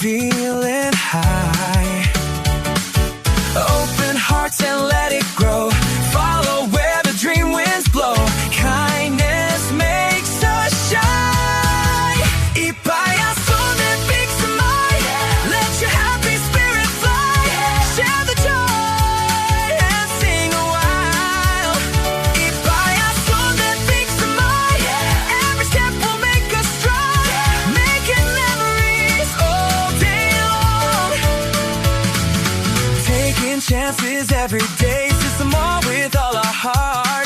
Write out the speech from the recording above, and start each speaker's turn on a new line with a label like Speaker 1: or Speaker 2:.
Speaker 1: feeling high. Open hearts and let it grow. Follow where the dream winds blow. Kindness makes us shine. 이봐야 손을 big smile. Let your happy spirit fly. Share the joy and sing a while. 이봐야 손을 big smile. Every step will make us strong. Making memories all day long. Taking chances every day, see some more with all our heart.